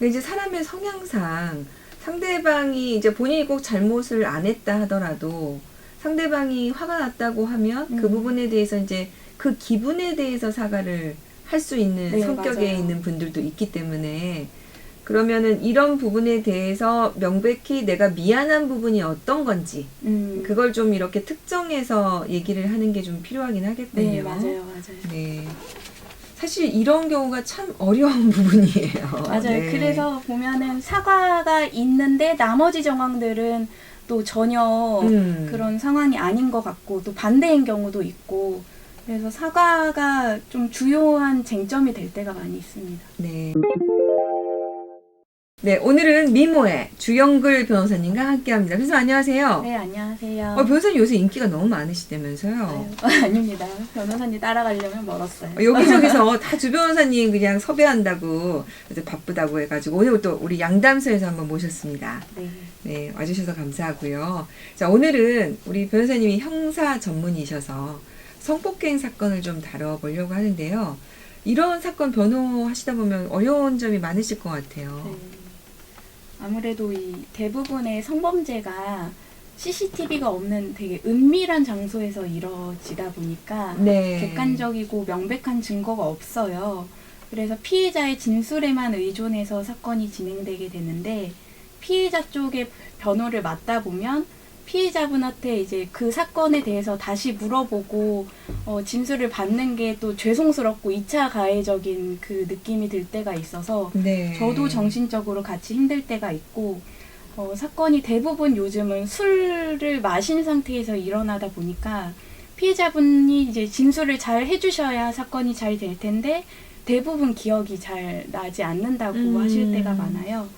이제 사람의 성향상 상대방이 이제 본인이 꼭 잘못을 안 했다 하더라도 상대방이 화가 났다고 하면 그 부분에 대해서 이제 그 기분에 대해서 사과를 할 수 있는 네, 성격에 맞아요. 있는 분들도 있기 때문에 그러면은 이런 부분에 대해서 명백히 내가 미안한 부분이 어떤 건지 그걸 좀 이렇게 특정해서 얘기를 하는 게 좀 필요하긴 하겠군요. 네, 맞아요. 네. 사실 이런 경우가 참 어려운 부분이에요. 맞아요. 네. 그래서 보면은 사과가 있는데 나머지 정황들은 또 전혀 그런 상황이 아닌 것 같고 또 반대인 경우도 있고 그래서 사과가 좀 주요한 쟁점이 될 때가 많이 있습니다. 네. 네, 오늘은 미모의 주영글 변호사님과 함께합니다. 변호사 안녕하세요. 네, 안녕하세요. 변호사님 요새 인기가 너무 많으시다면서요? 아닙니다. 변호사님 따라가려면 멀었어요. 여기저기서 다 주 변호사님 그냥 섭외한다고 이제 바쁘다고 해가지고 오늘 또 우리 양담소에서 한번 모셨습니다. 네. 네, 와주셔서 감사하고요. 자, 오늘은 우리 변호사님이 형사 전문이셔서 성폭행 사건을 좀 다뤄보려고 하는데요. 이런 사건 변호하시다 보면 어려운 점이 많으실 것 같아요. 네. 아무래도 이 대부분의 성범죄가 CCTV가 없는 되게 은밀한 장소에서 이루어지다 보니까 네. 객관적이고 명백한 증거가 없어요. 그래서 피해자의 진술에만 의존해서 사건이 진행되게 되는데 피해자 쪽의 변호를 맡다 보면 피해자분한테 이제 그 사건에 대해서 다시 물어보고 진술을 받는 게 또 죄송스럽고 2차 가해적인 그 느낌이 들 때가 있어서 네. 저도 정신적으로 같이 힘들 때가 있고 사건이 대부분 요즘은 술을 마신 상태에서 일어나다 보니까 피해자분이 이제 진술을 잘 해주셔야 사건이 잘 될 텐데 대부분 기억이 잘 나지 않는다고 하실 때가 많아요.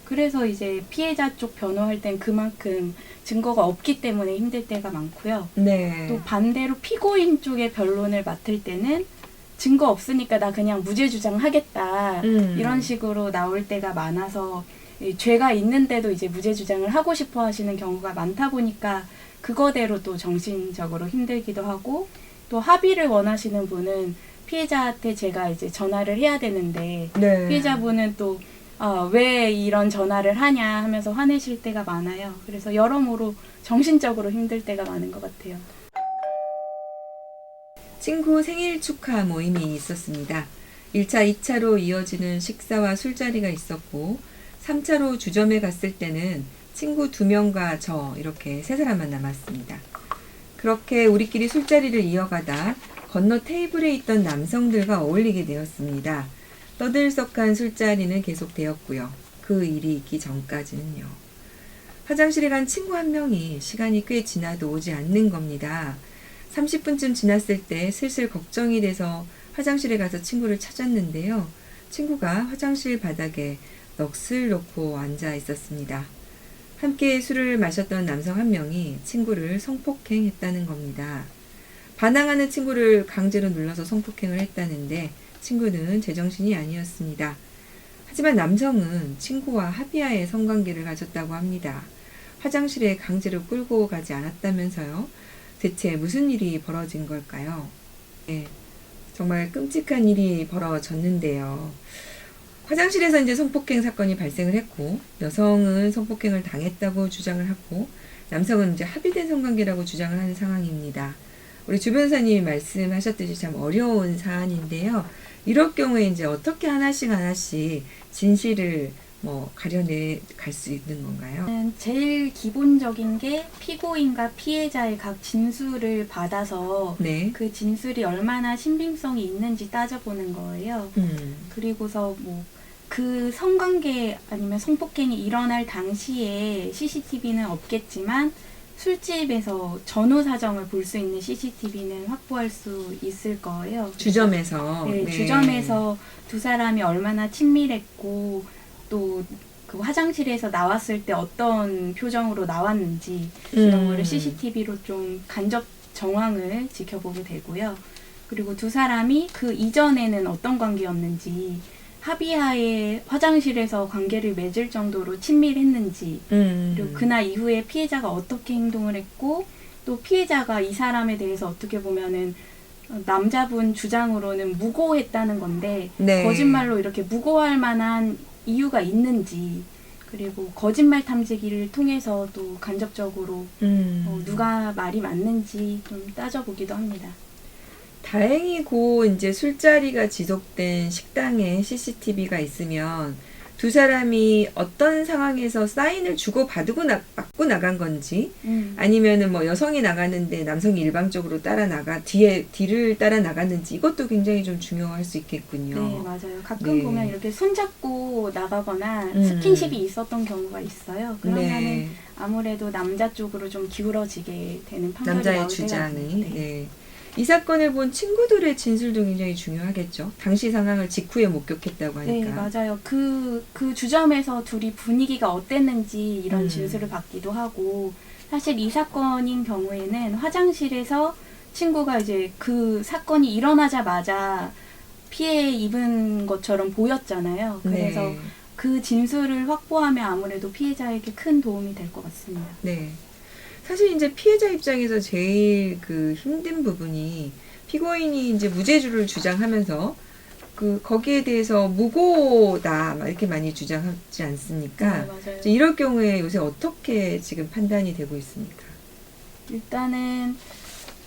그래서 이제 피해자 쪽 변호할 땐 그만큼 증거가 없기 때문에 힘들 때가 많고요. 네. 또 반대로 피고인 쪽의 변론을 맡을 때는 증거 없으니까 나 그냥 무죄 주장하겠다 이런 식으로 나올 때가 많아서 죄가 있는데도 이제 무죄 주장을 하고 싶어 하시는 경우가 많다 보니까 그거대로 또 정신적으로 힘들기도 하고 또 합의를 원하시는 분은 피해자한테 제가 이제 전화를 해야 되는데 네. 피해자분은 또 왜 이런 전화를 하냐 하면서 화내실 때가 많아요. 그래서 여러모로 정신적으로 힘들 때가 많은 것 같아요. 친구 생일 축하 모임이 있었습니다. 1차, 2차로 이어지는 식사와 술자리가 있었고 3차로 주점에 갔을 때는 친구 2명과 저 이렇게 3사람만 남았습니다. 그렇게 우리끼리 술자리를 이어가다 건너 테이블에 있던 남성들과 어울리게 되었습니다. 떠들썩한 술자리는 계속되었고요. 그 일이 있기 전까지는요. 화장실에 간 친구 한 명이 시간이 꽤 지나도 오지 않는 겁니다. 30분쯤 지났을 때 슬슬 걱정이 돼서 화장실에 가서 친구를 찾았는데요. 친구가 화장실 바닥에 넋을 놓고 앉아 있었습니다. 함께 술을 마셨던 남성 한 명이 친구를 성폭행했다는 겁니다. 반항하는 친구를 강제로 눌러서 성폭행을 했다는데 친구는 제정신이 아니었습니다. 하지만 남성은 친구와 합의하에 성관계를 가졌다고 합니다. 화장실에 강제로 끌고 가지 않았다면서요? 대체 무슨 일이 벌어진 걸까요? 네, 정말 끔찍한 일이 벌어졌는데요. 화장실에서 이제 성폭행 사건이 발생을 했고 여성은 성폭행을 당했다고 주장을 하고 남성은 이제 합의된 성관계라고 주장을 하는 상황입니다. 우리 주 변호사님이 말씀하셨듯이 참 어려운 사안인데요. 이럴 경우에 이제 어떻게 하나씩 진실을 가려내 갈 수 있는 건가요? 제일 기본적인 게 피고인과 피해자의 각 진술을 받아서 네. 그 진술이 얼마나 신빙성이 있는지 따져보는 거예요. 그리고서 그 성관계 아니면 성폭행이 일어날 당시에 CCTV는 없겠지만 술집에서 전후 사정을 볼 수 있는 CCTV는 확보할 수 있을 거예요. 주점에서. 네, 네. 주점에서 두 사람이 얼마나 친밀했고 또 그 화장실에서 나왔을 때 어떤 표정으로 나왔는지 이런 거를 CCTV로 좀 간접 정황을 지켜보게 되고요. 그리고 두 사람이 그 이전에는 어떤 관계였는지 합의하에 화장실에서 관계를 맺을 정도로 친밀했는지 그리고 그날 이후에 피해자가 어떻게 행동을 했고 또 피해자가 이 사람에 대해서 어떻게 보면은 남자분 주장으로는 무고했다는 건데 네. 거짓말로 이렇게 무고할 만한 이유가 있는지, 그리고 거짓말 탐지기를 통해서도 간접적으로 누가 말이 맞는지 좀 따져보기도 합니다. 다행히 이제 술자리가 지속된 식당에 CCTV가 있으면 두 사람이 어떤 상황에서 사인을 주고 받고 나간 건지, 아니면은 뭐 여성이 나가는데 남성이 일방적으로 뒤를 따라 나갔는지, 이것도 굉장히 좀 중요할 수 있겠군요. 네, 맞아요. 가끔 네. 보면 이렇게 손잡고 나가거나 스킨십이 있었던 경우가 있어요. 그러면은 네. 아무래도 남자 쪽으로 좀 기울어지게 되는 판결이 남자의 나올 때가 주장이. 있는데. 네. 이 사건을 본 친구들의 진술도 굉장히 중요하겠죠. 당시 상황을 직후에 목격했다고 네, 하니까. 맞아요. 그 주점에서 둘이 분위기가 어땠는지 이런 음. 진술을 받기도 하고, 사실 이 사건인 경우에는 화장실에서 친구가 이제 그 사건이 일어나자마자 피해 입은 것처럼 보였잖아요. 그래서 네. 그 진술을 확보하면 아무래도 피해자에게 큰 도움이 될 것 같습니다. 네. 사실 이제 피해자 입장에서 제일 힘든 부분이, 피고인이 이제 무죄주를 주장하면서 거기에 대해서 무고다 막 이렇게 많이 주장하지 않습니까? 네, 맞아요. 이제 이럴 경우에 요새 어떻게 지금 판단이 되고 있습니까? 일단은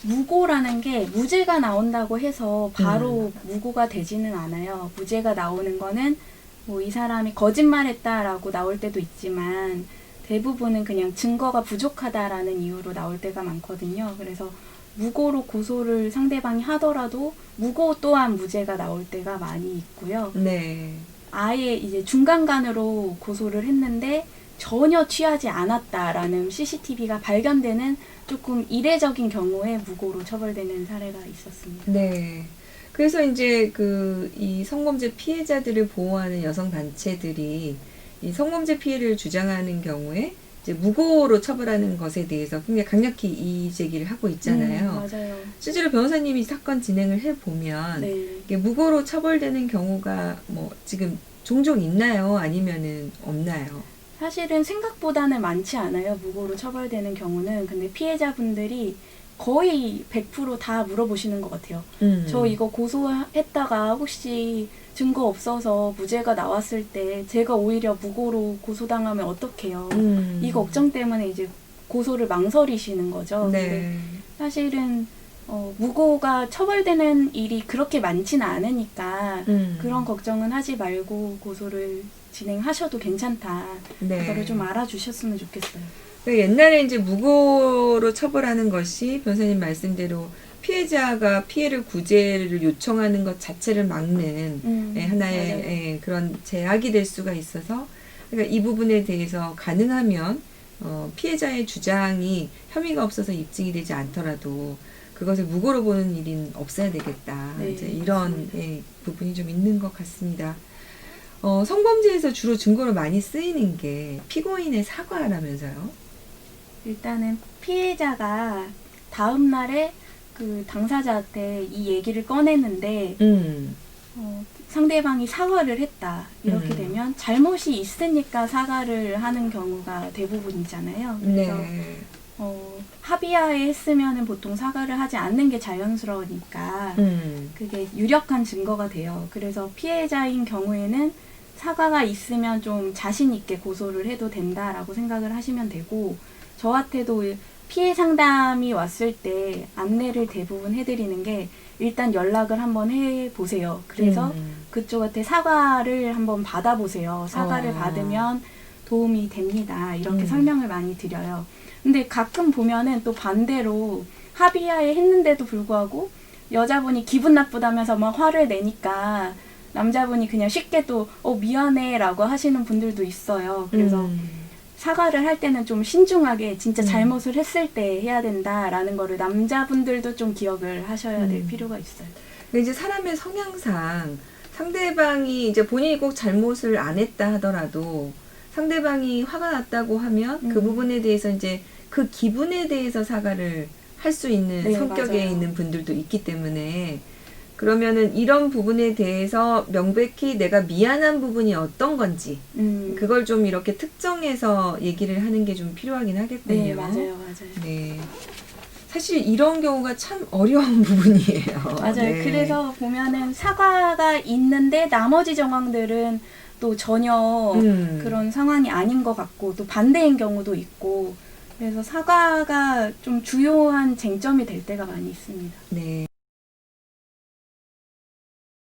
무고라는 게 무죄가 나온다고 해서 바로 무고가 되지는 않아요. 무죄가 나오는 거는 뭐 이 사람이 거짓말했다라고 나올 때도 있지만, 대부분은 그냥 증거가 부족하다라는 이유로 나올 때가 많거든요. 그래서 무고로 고소를 상대방이 하더라도 무고 또한 무죄가 나올 때가 많이 있고요. 네. 아예 이제 중간간으로 고소를 했는데 전혀 취하지 않았다라는 CCTV가 발견되는 조금 이례적인 경우에 무고로 처벌되는 사례가 있었습니다. 네. 그래서 이제 이 성범죄 피해자들을 보호하는 여성 단체들이 이 성범죄 피해를 주장하는 경우에 이제 무고로 처벌하는 것에 대해서 굉장히 강력히 이의 제기를 하고 있잖아요. 맞아요. 실제로 변호사님이 사건 진행을 해보면 네. 이게 무고로 처벌되는 경우가 뭐 지금 종종 있나요? 아니면은 없나요? 사실은 생각보다는 많지 않아요. 무고로 처벌되는 경우는. 근데 피해자분들이 거의 100% 다 물어보시는 것 같아요. 저 이거 고소했다가 혹시 증거 없어서 무죄가 나왔을 때 제가 오히려 무고로 고소당하면 어떡해요. 이 걱정 때문에 이제 고소를 망설이시는 거죠. 네. 근데 사실은 무고가 처벌되는 일이 그렇게 많지는 않으니까 그런 걱정은 하지 말고 고소를 진행하셔도 괜찮다. 네. 그거를 좀 알아주셨으면 좋겠어요. 옛날에 이제 무고로 처벌하는 것이 변호사님 말씀대로 피해자가 피해를 구제를 요청하는 것 자체를 막는 하나의 그런 제약이 될 수가 있어서, 그러니까 이 부분에 대해서 가능하면 피해자의 주장이 혐의가 없어서 입증이 되지 않더라도 그것을 무고로 보는 일은 없어야 되겠다. 네, 이제 이런 부분이 좀 있는 것 같습니다. 성범죄에서 주로 증거로 많이 쓰이는 게 피고인의 사과라면서요? 일단은 피해자가 다음 날에 그 당사자한테 이 얘기를 꺼내는데 상대방이 사과를 했다. 이렇게 되면 잘못이 있으니까 사과를 하는 경우가 대부분이잖아요. 그래서 네. 합의하에 했으면은 보통 사과를 하지 않는 게 자연스러우니까 그게 유력한 증거가 돼요. 그래서 피해자인 경우에는 사과가 있으면 좀 자신 있게 고소를 해도 된다라고 생각을 하시면 되고, 저한테도 피해 상담이 왔을 때 안내를 대부분 해드리는 게 일단 연락을 한번 해보세요. 그래서 그쪽한테 사과를 한번 받아보세요. 사과를 받으면 도움이 됩니다. 이렇게 설명을 많이 드려요. 근데 가끔 보면은 또 반대로 합의하에 했는데도 불구하고 여자분이 기분 나쁘다면서 막 화를 내니까 남자분이 그냥 쉽게 또 미안해 라고 하시는 분들도 있어요. 그래서 사과를 할 때는 좀 신중하게 진짜 잘못을 했을 때 해야 된다라는 거를 남자분들도 좀 기억을 하셔야 될 필요가 있어요. 근데 이제 사람의 성향상 상대방이 이제 본인이 꼭 잘못을 안 했다 하더라도 상대방이 화가 났다고 하면 그 부분에 대해서 이제 그 기분에 대해서 사과를 할 수 있는 성격에 맞아요. 있는 분들도 있기 때문에, 그러면은 이런 부분에 대해서 명백히 내가 미안한 부분이 어떤 건지 그걸 좀 이렇게 특정해서 얘기를 하는 게 좀 필요하긴 하겠군요. 네, 맞아요. 네. 사실 이런 경우가 참 어려운 부분이에요. 맞아요. 네. 그래서 보면은 사과가 있는데 나머지 정황들은 또 전혀 그런 상황이 아닌 것 같고 또 반대인 경우도 있고 그래서 사과가 좀 주요한 쟁점이 될 때가 많이 있습니다. 네.